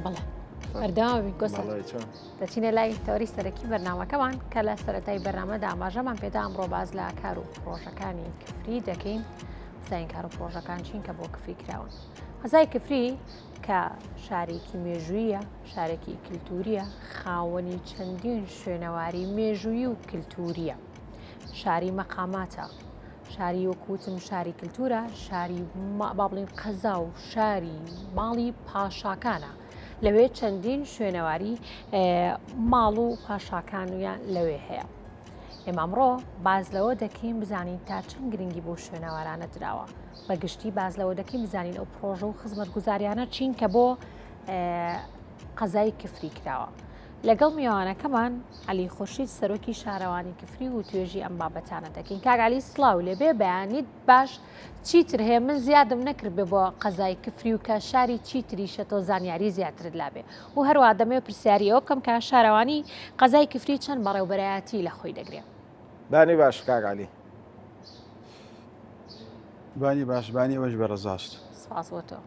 بەڵێ بەردەوامی گۆسە دەچینە لای تەوەری سەرەکی بەرنامەکەمان کە لە سەرەتای بەرنامەدا ئاماژەمان پێدا ئەمڕۆ باز لە کار و پرۆژەکانی کفری دەکەین. زین کار و پرۆژەکان چین کە بۆ کفری کراون. هەزای کفری کە شارێکی مێژوویە، شارێکی کللتوریە، خاوەنی چەندین شوێنەواری مێژووی و کللتوریە. شاری مەقاماتە، شاری وەکوتم شاری کللتورە، شاری با بڵێن قەزا و شاری ماڵی پاشاکانە. لەوێ چەندین شوێنەواری ماڵ و پاشاکانیان لەوێ هەیە. ئێمە ئەمڕۆ باز لەوە دەکەین بزانین تا چەند گرنگی بۆ شوێنەوارانە درراوە. بەگشتی باز لەوە دەکەین بزانین ئەو پرۆژە و خزمەتگوزاریانە چین کە بۆ قەزای کفری کراوە. لەگەڵ میوانەکەمان علی خورشید سەرۆکی شارەوانی کفری و توێژی ئەم بابەتانە دەکەین. کاک علی سڵاو لێبێ بەیانیت باش چیتر هەیە؟ من زیادم نەکردبێ بۆ قەزای کفری و کە شاری چیتریشە تۆ زانیاری زیاترت لابێ و هەروە دەمێ پرسیاری ئەو بکەم کە شارەوانی قەزای کفری چەند بەڕێوبەرایەتی لە خۆی دەگرێت. بانی باش کاک علی. بانی باش، بانی ئەوەش بەڕێزاشت. سپاس بۆ تۆ.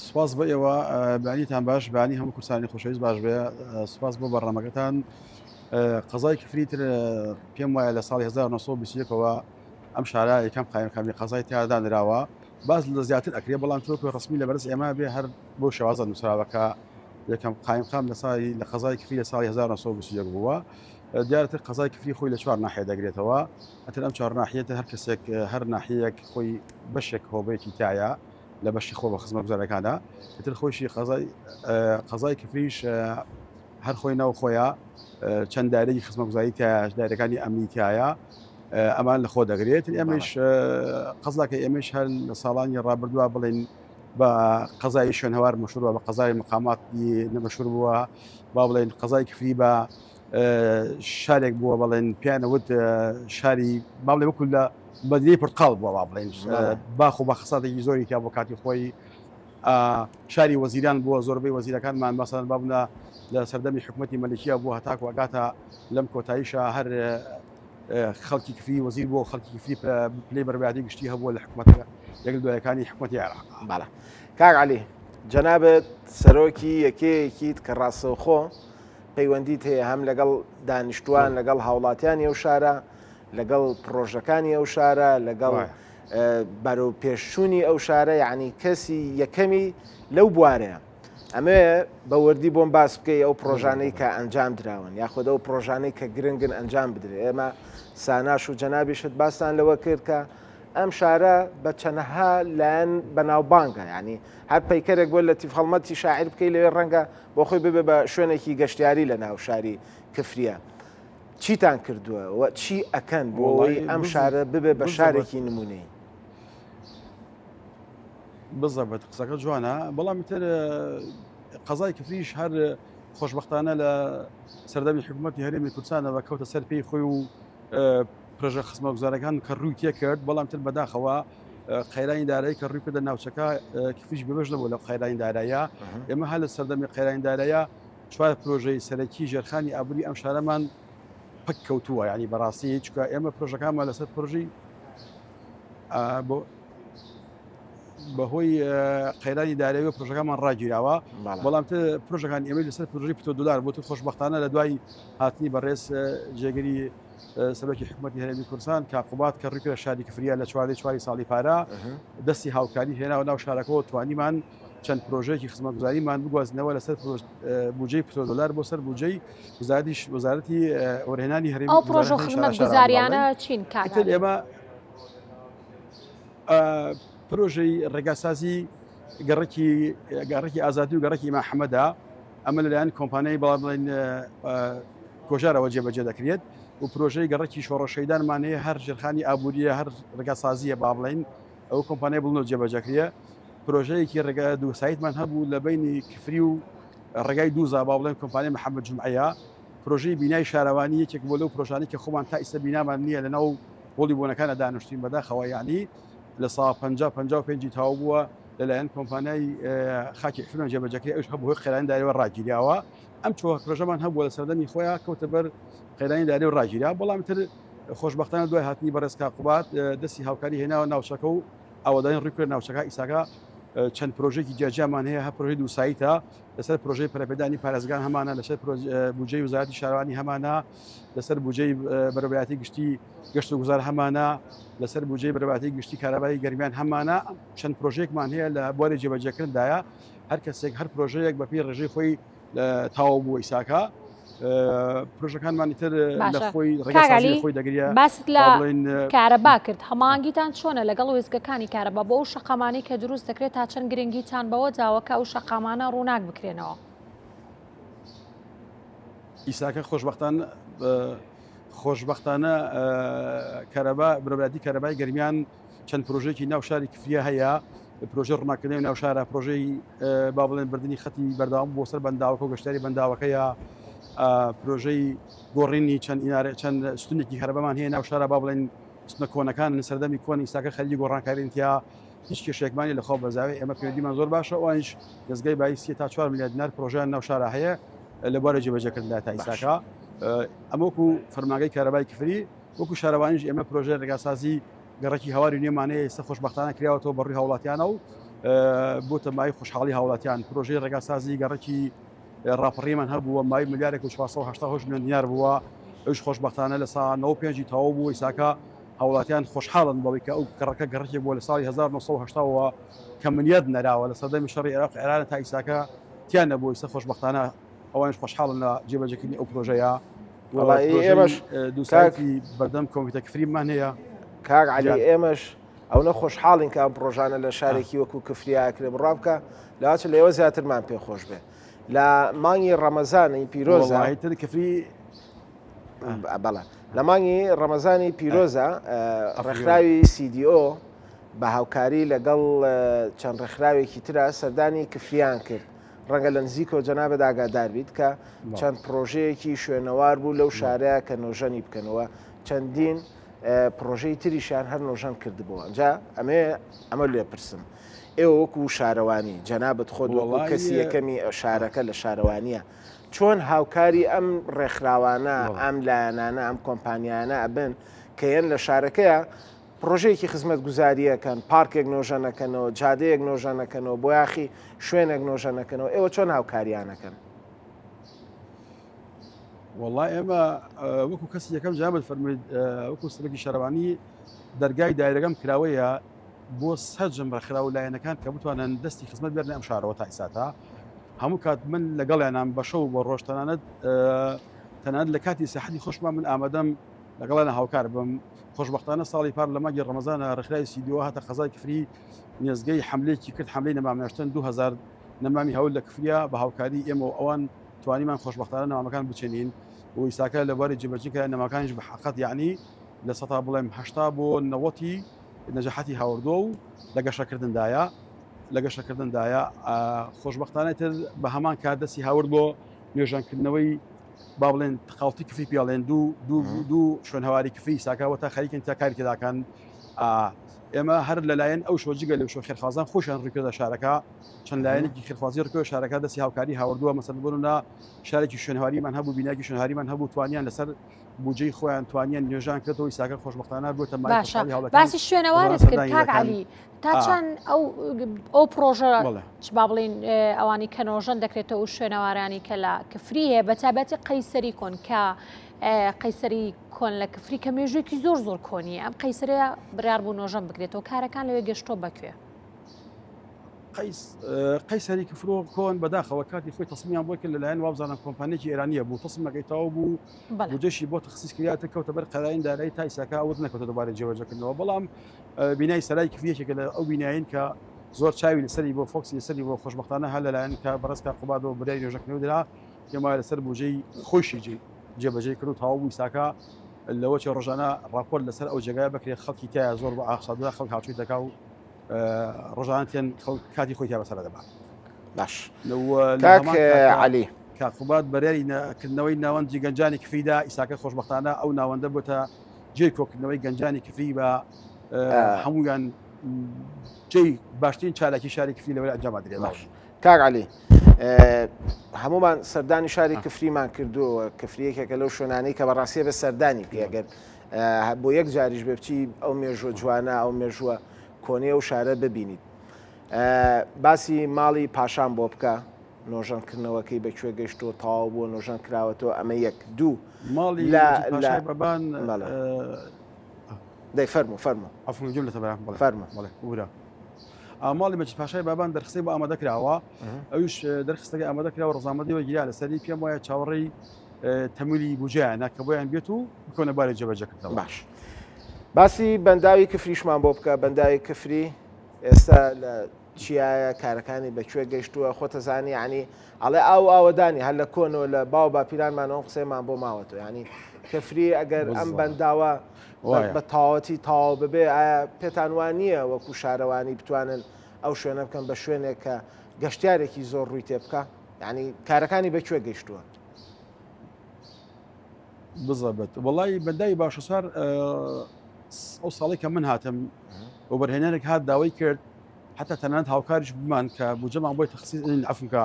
سپاس بە ئێوە، بانیتان باش، بانی هەموو کورسانی خۆشەویست باش بێ. سپاس بۆ بەڕێمەکەتان. قەزای کفریتر پێم وایە لە ساڵی 1920ەوە ئەم شارە یەکەم قایمەکانی قەزای تیادانراوە. باز لە زیاتر ئەکرێ، بەڵام تۆکو ڕسمی لە بەرز ئێمە بێ هەر بۆ شێوازە نووسراوەکە یەکەم قایمقام لە قەزای کفری لە ساڵی 1920 بووە. دیارەتر قەزای کفری خۆی لە 4 ناحیە دەگرێتەوە. ئەتر ئەم 4 ناحیەتە هەر کەسێک هەر ناحیەک خۆی بەشێک هۆبەیەکی تایە لە بەشی خۆ بە خزمەتگوزارەکانە. ئەتر خۆشی قەزای کفریش هەر خۆی ناو خۆیە چەند دارێکی خزمەتگوزاری تایە، دارەکانی ئەمنی تایە، ئەمان لە خۆ دەگرێت. ئێمەش قەزاکە ئێمەش هەر لە ساڵانی ڕابردووە بڵێن بە قەزای شوێنهەوار مەشهورە، بە قەزای مەقاماتی نەمەشهور بووە، با بڵێن قەزای کفری بە شارێک بووە بەڵێن پیانەوت شاری با بڵێ وەکو لە بەدرەی پرتقاڵ بووە، با بڵێن باخ و با خەساتێکی زۆری کە بۆ کاتی خۆی شاری وەزیران بووە. زۆربەی وەزیرەکانمان مەسەڵەن با بوونە لە سەردەمی حکومەتی مەلەکیە بووە هەتاکو ئەگاتە لەم کۆتاییشە هەر خەڵکی کفری وەزیر بووە، خەڵکی کفری پلەی بەربادی گشتی هەبووە لە حکومەتە یەک دوایەکانی حکومەتی عێراق. بەڵێ کاک علی، جەنابەت سەرۆکی یەکەیەکیت کە ڕاستەوخۆ پەیوەندیت هەیە هەم لەگەڵ دانیشتوان، لەگەڵ هاوڵاتیانی ئەو شارە، لەگەڵ پرۆژەکانی ئەو شارە، لەگەڵ بەرەو پێشچوونی ئەو شارە، یعنی کەسی یەکەمی لەو بوارەیە. ئەمێ بەوردی بۆم باس بکەی ئەو پرۆژانەی کە ئەنجام دراون، یاخود ئەو پرۆژانەی کە گرنگن ئەنجام بدرێت. ئێمە ساناش و جەنابیشت باستان لەوە کرد کە ئەم شارە بە چەندەها لایەن بەناوبانگە، ینی هەر پەیکەرێک بۆ لە تیف هەڵمەتی شاعیر بکەی لەوێ ڕەنگە بۆ خۆی ببێ بە شوێنێکی گەشتیاری لە ناو شاری کفریە. چیتان کردووە؟ چی ئەکەن بۆ ئەوەی ئەم شارە ببێ بە شارێکی نمونەی؟ بزەبێت قسەکە جوانە، بەڵام تر قەزای کفریش هەر خۆشبەختانە لە سەردەمی حکومەتی هەرێمی کوردستانەوە کەوتە سەر پێی خۆی و پرۆژە خزمەتگوزارەکان کە ڕووی تێکرد. بەڵام تر بەداخەوە قەیرانی دارایی کە ڕووی کردە ناوچەکە کفریش ببەش نەبوو لە قەیرانی داراییە. ئێمە هەر لە سەردەمی قەیرانی داراییە 4 پرۆژەی سەرەکی ژێرخانی ئابووری ئەم شارەمان پەک کەوتووە، ینی بەڕاستی چکە ئێمە پرۆژەکانمان لەسەر پرۆژی بەهۆی قەیرانی دارایی و پرۆژەکانمان ڕاگیراوە. بەڵام تر پرۆژەکان ئێمە لەسەر پرۆژی $10 بۆ خۆشبەختانە لە دوای هاتنی بەڕێز جێگەری سەرۆکی حکومەتی هەرێمی کوردستان کاقوبات کە ڕووی لە شاری کفریە لە 4 ساڵی پارە دەستی هاوکاری هێناوە ناو شارەکەەوە توانیمان چەند پرۆژەیەکی خزمەتگوزاریمان بگوازنەوە لەسەر بودجەی $10 بۆ سەر بودجەی وەزارەتی وەرهێنانی هەرێمی ئەو پرۆژە خزمەتگوزاریانە چین کاک؟ ئێمە پرۆژەی ڕێگاسازی گەڕێکی ئازادی و گەڕێکی ئیمام حەمەدە، ئەمە لەلایەن کۆمپانیای بەڵام بڵێن کۆژارەوە جێبەجێ دەکرێت و پرۆژەی گەڕێکی شۆڕەشەیدانمان هەیە هەر ژێرخانی ئابووریە هەر ڕێگاسازیە با بڵێن ئەو کۆمپانیای بڵنەوە جێبەجەکرێ. پرۆژەیەکی ڕێگا دووسایتمان هەبوو لە بینی کفری و ڕێگای دووزا با بڵێن کۆمپانیای محەممەد جومعەیە، پرۆژەی بینای شارەوانی یەکێک بۆ لەو پرۆژانی کە خۆمان تا ئێستا بینامان نییە لەناو هۆڵی بۆنەکانە دانیشتین بەداخەوە، یعنی لە ساڵ 55 تاو بووە لەلایەن کۆمپانیای خاکی حفرۆن جێبەجەکەی ئەوش هەبوو قەیرانی دارایی و ڕاگیریاوە. ئەم چوار پرۆژەمان هەبووە لە سەردەمی خۆیان کەوتە بەر قەیرانی دارایی و ڕاگیریا. بەڵام تر خۆشبەختانە دوای هاتنی بەڕێز کاقوبات دەستی هاوکاری هێناوە ناوچەکە و ئەوەدانی ڕووی کرد ناوچەکە ئیساکە چەند پرۆژێکی جیاجیامان هەیە هە پرۆژەی دووساییتە لەسەر پرۆژەی پەرەپێدانی پارێزگان هەمانە لەسەر بودجەی وزارەتی شارەوانی هەمانە لەسەر بودجەی بەرەبایەتی گشتی گەشت و گوزار هەمانە لەسەر بودجەی بەرەبایەتی گشتی کارەبایی گەرمیان هەمانە چەند پرۆژێکمان هەیە لە بواری جێبەجێکردندایە هەر کەسێک هەر پرۆژەیەک بەپی ڕێژەی خۆی تاو بووە ئیساکە پرۆژەکانمانی تر لە خۆی ڕێگەسازی خۆی دەگرێت باست لە کارەبا کرد هەمانگیتان چۆنە لەگەڵ وێستگەکانی کارەبا بۆ ئەو شەقامانی کە دروست دەکرێت تا چەند گرنگیتان بەوە جاوەکە ئەو شەقامانە ڕووناک بکرێنەوە ئیساکە خۆشبەختانە کارەبا بەرەبایەتی کارەبای گەرمیان چەند پرۆژێکی ناو شاری کفریە هەیە پرۆژه ڕووناکردنی ناو شارە پرۆژەی با بڵێن بردننی خەتی بەردەوام بۆ سەر بەنداوەکە و گەشتاری بەنداوەکە یا پرۆژەی گۆڕینی چەند ستونێکی هەربەمان هەیە ناو شارە با بڵێن ستونە کۆنەکان سەردەمی کۆن ئیساکە خەریکی گۆڕانکارینتیا هیچ کێشێکمانی لە خۆ بەزاوی ئێمە پێویستیمان زۆر باشە ئەوانش دەستگای بایسی تا 4 میلیارد دینار پرۆژیان ناو شارە هەیە لە بوارە جێبەجێکردندا تا ئیساکە ئەمەوەکو فەرمانگەی کارەبای کفری وەکو شارەوانیش ئێمە پرۆژە ڕێگاسازی گەڕێکی هەواری نوێمانەیە ئێستا خۆشبەختانە کراوەتەوە بەڕووی هاوڵاتیانە و بۆتە مای خۆشحاڵی هاوڵاتیان پرۆژەی ڕێگاسازی گەڕێکی ڕاپەڕیمان هەبووە مای ملیارێک و 480 میلیۆن دینار بووە ئەوش خۆشبەختانە لە ساڵ 95 تەواو بوو ئیساکە هاوڵاتیان خۆشحاڵن بەوەی کە ئەو گەڕەکە گەڕێکی بووە لە ساڵی 1970ەوە کە منیەت نەراوە لە سەردەمی شەڕی عێراق ئێرانە تا ئیساکە تیان نەبووە ئێستا خۆشبەختانە ئەوانش خۆشحاڵن لە جێبەجێکردنی ئەو پرۆژەیە ئێمەش دووساتی بەردەم کۆمیتە کفریمان هەیە کاک علی ئێمەش ئەو نە خۆشحاڵین کە ئەم پرۆژانە لە شارێکی وەکو کفریاکرێ بڕا بکە لەواچە لەوە زیاترمان پێخۆش بێ لە مانگی ڕەمەزانی پیرۆزە کفری بەڵێ لە مانگی ڕەمەزانی پیرۆزە ڕێکخراوی CDO بە هاوکاری لەگەڵ چەند ڕێکخراوێکی ترە سەردانی کفریان کرد ڕەنگە لە نزیکەوە جەنابەت ئاگادار بیت کە چەند پرۆژەیەکی شوێنەوار بوو لەو شارەیە کە نۆژەنی بکەنەوە چەندین پرۆژەی تریشان هەر نۆژەن کردبووە ئەجا ئەمە لێ پرسم ئێوە وەکو شارەوانی جەنابەت خۆت وەکو کەسی یەکەمی شارەکە لە شارەوانیە چۆن هاوکاری ئەم ڕێکخراوانە ئەم لایەنانە ئەم کۆمپانیانە ئەبن کە یەن لە شارەکەیە پرۆژەیەکی خزمەت گوزاریەکەن پارکێک نۆژەنەکەنەوە جادەیەک نۆژەنەکەنەوە بۆ یاخی شوێنێک نۆژەنەکەنەوە ئێوە چۆن هاوکاریانەکەن والله ئێمە وەکو کەسی یەکەم جامل فەرموویت وەکو سەرۆکی شارەوانی دەرگای دایرەکەم کراوەیە بۆ سەرجەم ڕێکخراو لایەنەکان کە بتوانن دەستی خزمەت بێنە ئەم شارەوە تا ئیساتا هەموو کات من لەگەڵیانان بەشە و بۆ ڕۆژ تەنانەت لە کاتی سەحەتی خۆشمان من ئامادەم لەگەڵیانە هاوکار بم خۆشبەختانە ساڵی پار لە ماگی ڕەمەزانە ڕێکخراوی CDO هاتە قەزای کفری نێزگەی حملەیەکی کرد حملەی نەمامێشتن 2000 نەمامی هەول لە کفریە بە هاوکاری ئێمە و ئەوان توانیمان خۆشبەختانە نەمامەکان بچێنین و ئیساکە لە بواری جێبەجێکە نەماکانیش بە حەقەت یعنی لە سەتا بڵێم 80 بۆ 90 نەجاحەتی هاوردۆ و لە گەشەکردندایە خۆشبەختانە تر بە هەمان کار دەستی هاورد بۆ نوێژانکردنەوەی با بڵێن تقاوتی کفری پیاڵێن دوو شوێن هەواری کفری ئیساکەوە تا خەریکن تا کاری تێداکەن ئێمە هەر لەلایەن ئەو شۆجگە لەو شۆ خێرخوازان خۆشیان ڕێکردە شارەکە چەند لایەنێکی خێرخوازی ڕکۆ شارەکە دەستی هاوکاری هاوردووە مەسەن بوونە شارێکی شوێنهاریمان هەبوو بیناکی شوێنهاریمان هەبوو توانیان لەسەر بوجەی خۆیان توانیان نوێژان کردەوە ئیساکە خۆشبەختانە بۆتە باسی شوێنەوارت کرد کاک عەلی تا چەند ئەو پرۆژە با بڵین ئەوانی کە نۆژەن دەکرێتەوە و شوێنەوارانی کە لە کفری هەیە بەتابەتی قەیسەری کۆن کە قەیسەری کۆن لە کفری کە مێژوویەکی زۆر کۆنی ئەم قەیسەرەیە بڕیار بوو نۆژەن بکرێتەوە کارەکان لەوێ گەشتۆ بکوێ قەیسەری کفرۆ کۆن بەداخەوە کاتی خۆی تەسمیان بۆ کرد لەلایەن وابزانم کۆمپانیێکی ئێرانیە بوو تەسمەکەیتەوە بوو بودجەشی بۆ تەخسیس کردیاتە کەوتە بەر قەرایین دارایی تا ئیساکە ئەوت نەکەوتە دووبارە جێبەجێکردنەوە بەڵام بینای سەرای کفریەکێکە لە ئەو بیناین کە زۆر چاوی لەسەری بۆ فۆکسی لەسەری بۆ خۆشبەختانە هەر لەلایەن کە بەڕێزکە قوبادەوە بەرای نوێژەکردنەوە درا پێم وایە لەسەر بودجەی خۆشی جێبەجێ کرد و تەواو بوو ئیساکە لەوە چێ ڕۆژانە راپۆرت لەسەر ئەو جێگای بکرێت خەڵکی تایە زۆر بە ئاخسادە خەڵک هاوچوی دەکا و ڕۆژانەتیان کاتی خۆی تا بەسەر دەبات باش کاک عەلی کاکوبات بەرەری کردنەوەی ناوەندی گەنجانی کفریدا ئیساکە خۆشبەختانە ئەو ناوەندە بۆتە جێی کۆکردنەوەی گەنجانی کفری بە هەمویان جێی باشترین چالاکی شاری کفری لەوەی ئەنجام درێت باش کاک عەلی هەمومان سەردانی شاری کفریمان کردووە کفریەکێکە لەو شوێنانەی کە بەڕاستیە بە سەردانی پێگەر بۆ یەک جاریش بێ بچی ئەو مێژوە جوانە ئەو مێژووە کۆنێ و شارە ببینیت باسی ماڵی پاشان بۆ بکە نۆژانکردنەوەکەی بەکوێ گەشتۆ تەواو بووە نۆژان کراوەتەوە ئەمە یەک دوو ماڵی پاشای بەبان دەی فەرموو عفوا جملة تبع فەرموو ورا ماڵی مەجید پاشای بابان دەرخستەی بۆ ئامادە کراوە ئەوش دەرخستەکە ئامادە کراوە ڕزامەندی وەگیرا لەسەری پێم وایە چاوەڕێی تەمویلی بجیانە کە بۆیان بێت و بکۆنە باری جێبەجێکردنەوە. باش باسی بەنداوی کفریشمان بۆ بکە بەنداوی کفری ئێستا لە چیایە کارەکانی بەکوێ گەشتووە خۆتەزانی ینی ئەڵێ ئاوەدانی هەر لە کۆنەوە لە باو باپیرانمانەوە قسەیمان بۆ ماوەتەوە ینی کەفری ئەگەر ئەم بەنداوە بە تاوەتی تاوا ببێ ئایا پێتان وانە وەکو شارەوانی بتوانن ئەو شوێنە بکەن بە شوێنێک کە گەشتیارێکی زۆر ڕووی تێ بکە ینی کارەکانی بەکوێ گەشتووە بزەبێت وڵی بەنداوی باشە سوار ئەو ساڵی کە من هاتم بۆ بەرهێنانێک هات داوای کرد حتا تەنانەت هاوکاریش بمان کە بجەمان بۆی تەخسیس عفوکە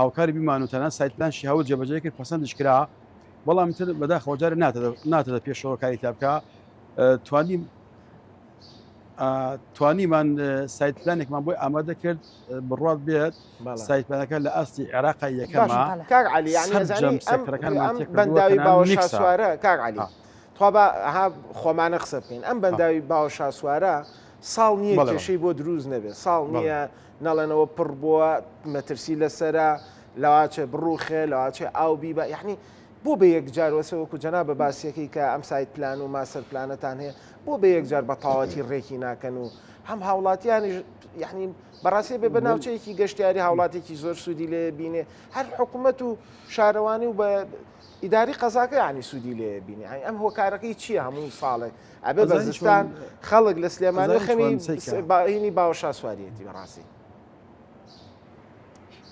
هاوکاری بیمان و تەنان سایتپلانشی هەوت جێبەجێ کرد پەسەندش کرا بەڵام تر بەداخەوە جارە ناتەدە پێشەوە کاری تا بکە توانیمان سایتپلانێکمان بۆی ئامادە کرد بڕات بێت سایتپلانەکە لە ئاستی عێراقی یەکەمە کاک عەلی بەنداوی باوەشا سوارە کاک عەلی توا بە خۆمانە قسە بکەین ئەم بەنداوی باوەشا سوارە ساڵ نییە کێشەی بۆ دروست نەبێت ساڵ نییە نەڵێنەوە پڕ بووە مەترسی لەسرە لەواچێ بڕوخێ لەواچێ ئاو بیبە یعنی بۆ بە یەکجار وەسەوەکو جەنا بە باسیەکەی کە ئەم سایت پلان و ماسەر پلانەتان هەیە بۆ بە یەکجار بە تاواتی ڕێکی ناکەن و هەم هاوڵاتیانی یعنی بەڕاستی بێ بە ناوچەیەکی گەشتیاری هاوڵاتێکی زۆر سوودی لێ بینێ هەر حکوومەت و شارەوانی و بە ئیداری قەزاکە ینی سوودی لێ بینێ ئەم هۆکارەکەی چییە هەموو ساڵێک ئەبێ بەزستان خەڵک لە سلێمانی خەمی باوەشا سواریەتی بەڕاستی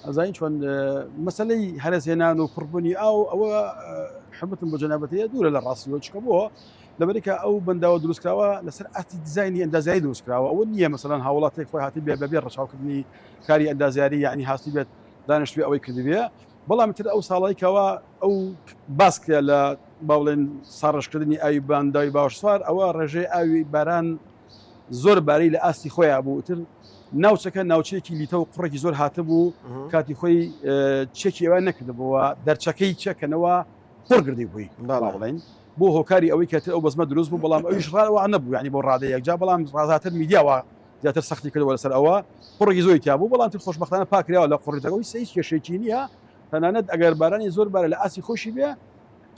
ئەزانین چۆن مەسلەی هەرێزهێنان و پڕبوونی ئەوە حمەتم بۆ جەنابەتەیە دوورە لە ڕاستیەوە چکە بووە لەبەرێکە ئەو بەنداوە دروستکراوە لەسەر ئاتی دیزایانی ئەندازایی دروستکراوە ئەوە نییە مەسەڵەن هاوڵاتێک خۆی هاتی بێ بەبێ ڕەچاوکردنی کاری ئەندازیاری یعنی هاستی بێت دانیشتوێ ئەوەی کردبێ بەڵام تر ئەو ساڵێکەوە ئەو باسکە لە باوڵێن ساڕشکردنی ئاوی بەنداوی باوەش سوار ئەوە ڕێژەی ئاوی باران زۆر بارەی لە ئاستی خۆیان بوو تر ناوچەکە ناوچەیەکی لیتە و قوڕێکی زۆر هاتبوو کاتی خۆی چێکی ئێوە نەکردبووە دەرچەکەی چەکەنەوە پڕگردی بووی بڵین بۆ هۆکاری ئەوەی کەتر ئەو بەزمە دروست بوو بەڵام ئەویش ڕاوە نەبوو ینی بۆ ڕادە یەکجا بەڵام ڕازاتر میدیاوە زیاتر سەختی کردەوە لەسەر ئەوە پڕێکی زۆری تیا بوو بەڵام تر خۆشبەختانە پاکراوە لە قوڕێتەکەەوەی سەیس کێشێکی نییە تەنانەت ئەگەر بارانی زۆر بارە لە ئاسی خۆشی بێ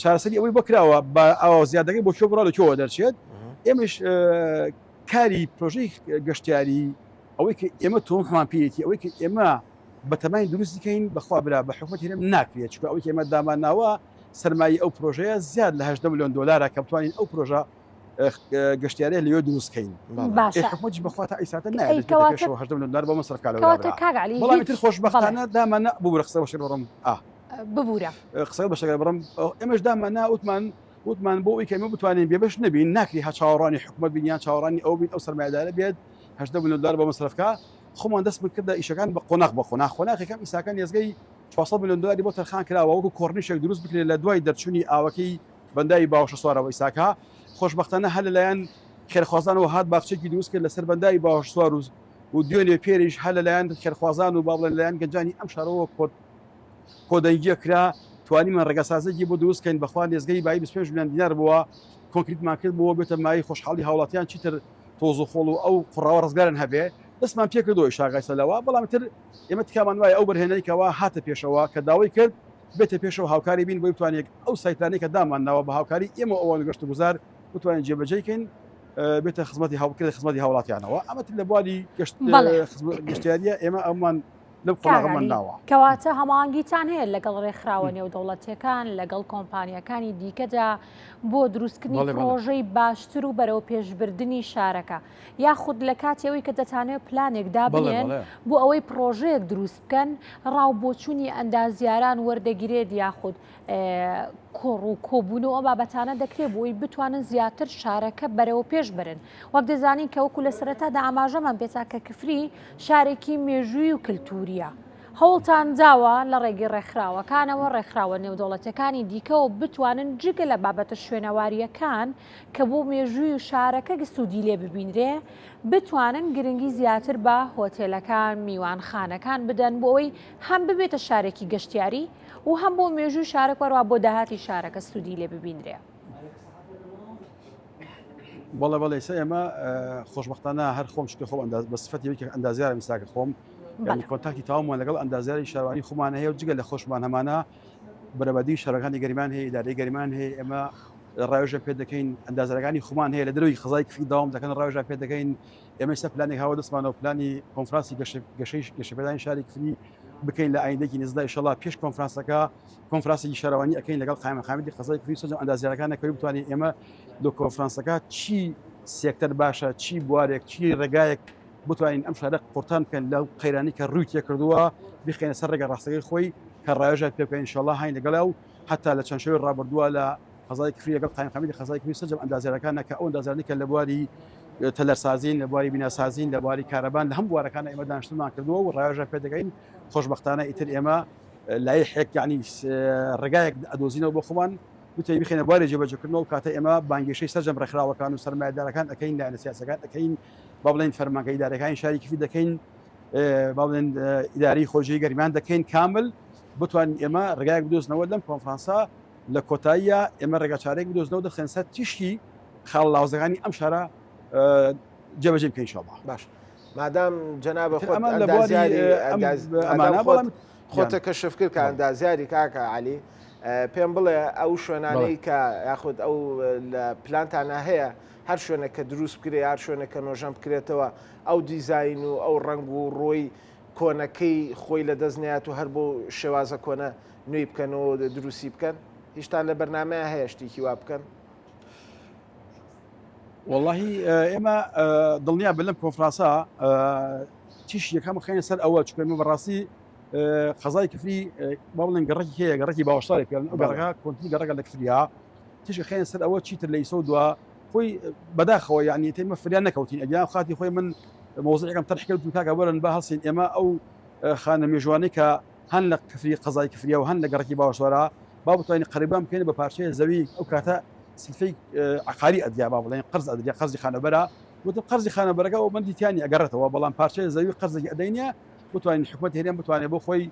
چارەسەری ئەوەی بکراوە بە ئەو زیادەکەی بۆ کێ بڕا لەکەوە دەرچێت ئێمەش کاری پرۆژەی گەشتیاری ئەوەی کە ئێمە تۆممان پێیەتی ئەوەی کە ئێمە بە تەمای دروست دکەین بەخوا برا بە حکومەتی هێرم ناکرێت چکە ئەوەی ئێمە دامانناوە سەرمایی ئەو پرۆژەیە زیاد لە 8 ملیۆن دلار کە بتوانین ئەو پرۆژە گەشتیارە لەوێ دروستکەین حکومەتی بەخوا تا ئیساتە نایێت 8 ملیۆن دلار بۆ مەصرف بەڵام تر خۆشبەختانە دامانە ببوورە قسە بەشێ بڕم ببوورە قسە بەشەکە بڕم ئێمەش دامانە وتمان بۆ ئەوی کە ئێمە بتوانین بێبەش نەبین ناکری ها چاوەڕانی حکومەت بینیان چاوەڕانی ئەو بین ئەو سەرمایه‌دارە بێت 8 ملیۆن دلار بۆ مەصرفکە خۆمان دەست کردە ئیشەکان بە قۆناغەکەم ئیساکان ێزگەی 400 ملیۆن دلاری بۆ تەرخان کراوە وەکو کۆڕنیشێک دروست بکرێت لە دوای دەرچوونی ئاوەکەی بەنداوی باوەشە سوارەوە ئیساکە خۆشبەختانە هەر لەلایەن خێرخوازانەوە هات باخچێکی دروست کرد لەسەر بەنداوی باوەش سوار و دوێنێ پێریش هەر لەلایەن خێرخوازان و باڵێن لەلایەن گەنجانی ئەم شارەوە کۆدەنگیە کرا توانیمان ڕێگەسازێکی بۆ دروستکەین بەخوا لێزگەی بای 25 ملیۆن دینار بووە کۆنکریتمان کرد بۆ بێتە مای خۆشحاڵی هاوڵاتیان چیتر تۆز و خۆڵ و ئەو قوڕاوە ڕزگارن هەبێ دەستمان پێکردەوەی شاغایسەلەوە بەڵام تر ئێمە تکامان وایە ئەو بەرهێنەرێکەوە هاتە پێشەوە کە داوای کرد بێتە پێشەوە هاوکاری بین بۆی بتوانێت ئەو سایتانەی کە دامانناوە بە هاوکاری ئێمە ئەوە گەشت گوزار بتوانین جێبەجێکەین بێتە خزمەتی هاوکردی خزمەتی هاوڵاتیانەوە ئەمە لە بواری گەشتیاریە ئێمە ئەومان لەم قۆناغەمان ناوە کەواتە هەماهەنگیتان هەیە لەگەڵ ڕێکخراوە نێودەوڵەتیەکان لەگەڵ کۆمپانیەکانی دیکەدا بۆ دروستکردنی پرۆژەی باشتر و بەرەو پێشبردننی شارەکە یاخود لە کاتێەوەی کە دەتانێت پلانێک دابنێن بۆ ئەوەی پرۆژەیەک دروست بکەن ڕاو بۆچوونی ئەندازیاران وەردەگیرێت یاخود کۆڕ و کۆبوون و ئەو بابەتانە دەکرێت بۆی بتوانن زیاتر شارەکە بەرەوە پێش برن وەک دەزانین کە وەکو لە سەرەتادا ئاماژەمان پێچا کە کفری شارێکی مێژووی و کللتوریە هەوڵتان داوە لە ڕێگەی ڕێکخراوەکانەوە ڕێکخراوە نێودەوڵەتەکانی دیکەەوە بتوانن جگە لە بابەتە شوێنەواریەکان کە بۆ مێژووی و شارەکە سوودی لێ ببینرێ بتوانن گرنگی زیاتر بە هۆتێلەکان میوانخانەکان بدەن بۆ ئەوەی هەم ببێتە شارێکی گەشتیاری و هەم بۆ مێژووی شارە وەروا بۆ داهاتی شارەکە سوودی لێ ببینرێ. بەڵێ بەڵێ ئێمە خۆشبەختانە هەر خۆم شکە خۆم بە سفەتی یەکێک ئەندازیارە میساکە خۆم یعنی کۆنتاکتی تاواممان لەگەڵ ئەندازیاری شارەوانی خۆمان هەیە و جگە لە خۆشمان هەمانە بەرەبەدی شارەکانی گەریمان هەیە ئیدارەی گەریمان هەیە ئێمە ڕاوێژە پێ دەکەین ئەندازەرەکانی خۆمان هەیە لە دەروی خزای کفری داوام دەکەن ڕاوێژە پێ دەکەین ئێمە ئێستا پلانی هاوە دەستمانەوە پلانی کۆنفرانسی گەشەپێدانی شاری کفری بکەین لە ئایندێکی نزدا ئینشەڵا پێش کۆنفرانسەکە کۆنفرانسێکی شارەوانی ئەکەین لەگەڵ قایمە خامیدی خزای کفری سەرجەم ئەندازیارەکانەکەوی بتوانین ئێمە لە کۆنفرانسەکە چی سێکتەر باشە چی بوارێک چی ڕێگایەک بتوانین ئەم شارە قورتان بکەن لەو قەیرانی کە ڕووی تێکردووە بخێنە سەر ڕێگە ڕاستەکەی خۆی کە ڕایۆژە پێ بکەین ئینشەڵا هاین لەگەڵا و حتا لە چەند شەوی ڕابردووە لە خزای کفری لەگەڵ قایمە خامیدی خزای کفری سەرجەم ئەندازیارەکانە کە ئەو ئەندازیارانی کە لە بواری تەلەرسازین لە بواری بیناسازین لە بواری کارەبان لە هەم بوارەکانە ئێمە دانیشتمان کردووە و ڕایۆژە پێ دەکەین خۆشبەختانە ئیتر ئێمە لایحێک یعنی ڕێگایەک ئەدۆزینەوە بۆ خۆمان بتوانین بخێنە بواری جێبەجێکردنەوە کاتە ئێمە بانگێشەی سەرجەم ڕێکخراوەکان و سەرمایهدارەکان ئەەکەین لایەنە سیاسەکان ئەەکەین با بڵێن فەرمانگە ئیدارەکانی شاری کفری دەکەین با بڵێن ئیداری خۆشیی گەریمان دەکەین کامل بتوانین ئێمە ڕێگایەک بدۆزنەوە لەم کۆنفرانسا لە کۆتاییە ئێمە ڕێگا چارەیەک بدۆزنەوە دەخێن سەر تیشکی خاڵ لاوزەکانی ئەم شارە جێبەجێ بکەین ئینشەڵڵا. باش مادام جەنابە خۆت ئەندازیاری خۆتە کەشف کرد کە ئەندازیاری کاکە عەلی پێم بڵێ ئەو شوێنانەی کە یاخود ئەو لە پلانتانە هەیە هەر شوێنە کە دروست بکرێ هەر شوێنە کە نۆژەم بکرێتەوە ئەو دیزاین و ئەو ڕنگ و ڕۆی کۆنەکەی خۆی لە دەستنیات و هەر بۆ شێوازە کۆنە نوێی بکەنەوە دروستی بکەن هیچتان لە بەرنامەیە هەیە شتێکی وا بکەن؟ واللهی ئێمە دڵنیا بە لەم کۆنفرانسا تیش یەکەم خێنە سەر ئەوە چکەمە بەڕاستی خزای کفری با بڵێن گەڕێکی هەیە گەڕێکی باوەشداری پێ گەڕەکە کۆنتی گەڕەکە لە کفریە تیشی خێنە سەر ئەوە چیتر لە ئیسە دووە خۆی بەداخەوە یعنی تێمە فریان نەکەوتین ئەگەیان خاتی خۆی من مۆزوعەکەم تەرح کرد و کاکە وەرن با هەڵسین ئێمە ئەو خانە مێژوانەی کە هەن لە کفری قەزای کفریە و هەن لە گەڕێکی باوەشدارە با بتوانین قەریبان بکەین بە پارچەیە زەوی ئەو کاتە سلفەی عقاری ئەدیا با بڵێن قەرز ئەدریا قەرزی خانەبەرە وتم قەرزی خانەبەرەکە و من دیتیانی ئەگەڕێتەوە بەڵام پارچەیە زەوی قەرزێکی ئەدەینە بتوانین حکومەت هێرێن بتوانێت بۆ خۆی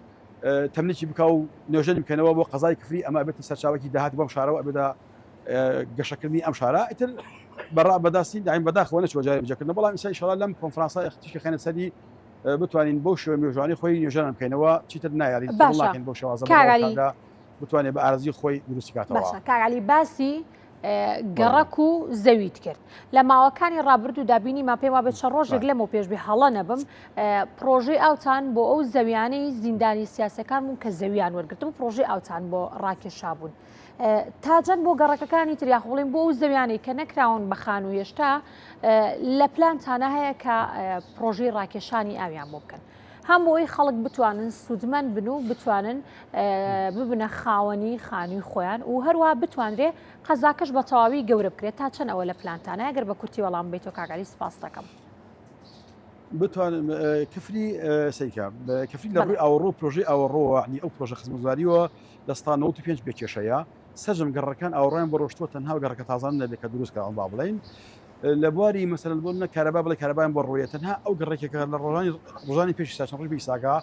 تەمنێکی بکە و نوێژەی بکەنەوە بۆ قەزای کفری ئەمە بێتە سەرچاوێکی داهات بۆم شارەوە ئەبێدا گەشەکردنی ئەم شارە ئیتر بەڕا بەداستی دایم بەداخەوە نەچوە جاری بجەکردن بەڵام ئیسا ئینشەڵا لەم کۆنفرانسا تیشکی خێنە سەری بتوانین بۆ شوێ مێژوانی خۆی نوێژەران بکەینەوە چیتر نایارین بڵاکەین بۆ شێوازە بتوانێت بە ئارزی خۆی دروستی کاتەوە. کاگالی باسی گەڕەک و زەویت کرد لە ماوەکانی ڕابرد و دابینی ما پێم وابێت چەند ڕۆژێک لەمەوە پێشبێ هەڵە نەبم پرۆژەی ئاوتان بۆ ئەو زەویانەی زیندانی سیاسەکان بوون کە زەویان وەرگرتم پرۆژەی ئاوتان بۆ ڕاکێشابوون تاجەن بۆ گەڕەکەەکانی تریاخ بڵێن بۆ ئەو زەویانەی کە نەکراون بەخان و هێشتا لە پلانتانە هەیە کە پرۆژەی ڕاکێشانی ئاویان بۆ بکەن هەم بۆی خەڵک بتوانن سوودمەند بن و بتوانن ببنە خاوەنی خانووی خۆیان و هەروە بتوانرێ قەزاکەش بە تەواوی گەورە بکرێت تا چەند ئەوە لە پلانتانە ئەگەر بە کورتی وەڵام بێتەوە کاگالی سپاس دەکەم. بتوان کفری سیکا کفری لە ڕووی ئاوەڕۆ پرۆژەی ئاوەڕۆوە عنی ئەو پرۆژە خزمەتگوزاریەوە دەستا 95 بێکێشەیە سەرجەم گەڕەکان ئاوەڕۆیان بە ڕۆشتووە تەنها گەڕەکە تازان نەبێت کە دروستکەوە با بڵێن لە بواری مەسەلەن بۆ کارەبا بڵێ کارەبایان بۆ ڕۆیە تەنها ئەو گەڕێکێکە لە ڕۆژانی پێشی ساچەند ڕۆژ بیساکە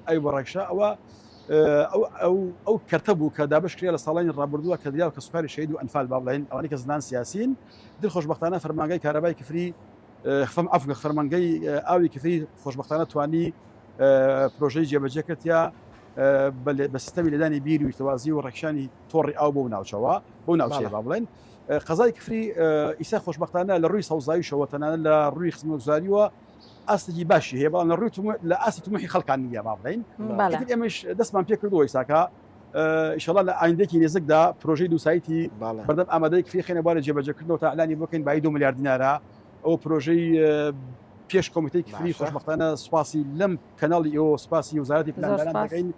ئەی بەڕێکشە ئەو کەرتە بوو کە دابشکرێ لە ساڵانی ڕابردووە کە دریاوە کە سوکاری شەید و ئەنفال با بڵێن ئەوانەی کە زنان سیاسین دڵخۆشبەختانە فەرمانگەی کارەبای کفری خفەم ئەفگە فەرمانگەی ئاوی کفری خۆشبەختانە توانی پرۆژەی جێبەجێ کرد یا بە سیستەمی لەدانی بیری و تەوازی و ڕێکشانی تۆڕی ئاو بۆ ناوچەوە بۆ ناوچەیە با بڵێن قەزای کفری ئیسا خۆشبەختانە لە ڕووی سەوزاویشەوە تەنانە لە ڕووی خزمەتگوزاریوە ئاستێکی باشی هەیە بەڵام لە ڕووی لە ئاستی تومحی خەڵکان نییە با بڵێن ئێمەش دەستمان پێ کردووە ئیساکە ئینشەڵا لە ئایندێکی نێزەکدا پرۆژەی دووسایتی بەردەم ئامادەی کفری خێنە بوارە جێبەجێکردنەوە تا ئەلانی بکەین بای 2 ملیار دینارە ئەو پرۆژەی پێش کۆمیتەی کفری خۆشبەختانە سوپاسی لەم کەناڵی ئەوە سوپاسی وزارەتی پلاندانان دەکەین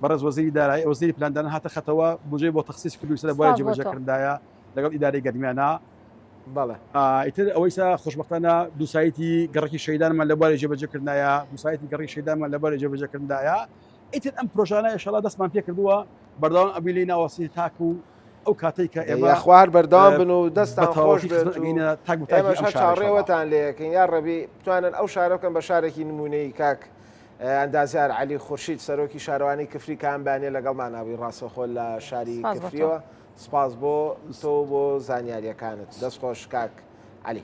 بەڕێز وەزیری دارایی وەزیری پلاندانان هاتە خەتەوە بودجەی بۆ تەخسیس کردووی سەر بوارە جێبەجێکردنایە لەگەڵ ئیدارەی گەرمیانە بەڵێ ئیتر ئەوەیسا خۆشبەختانە دووسایتی گەڕێکی شەیدانمان لە بوارە جێبەجێکردنایە دووسایتی گەڕی شەیدانمان لە بوارە جێبەجێکردنایە ئیتر ئەم پرۆژانە ئێشەڵا دەستمان پێ کردووە بەردەوام ئەبی لێ ناوەسی تاک و ئەو کاتەی کە ئێمە خوار بەردەوام بن و دەستان خۆش ئێمە چاڕێوەتان لەکەین یا ڕەبی بتوانن ئەو شارە بکەن بە شارێکی نمونەی کاک ئەندازیار علی خورشید سەرۆکی شارەوانی کفری کامبانێ لەگەڵمان ناوی ڕاستەخۆ لە شاری کفریەوە سپاس بۆ تۆ بۆ زانیاریەکانت دەست خۆش کاک علی.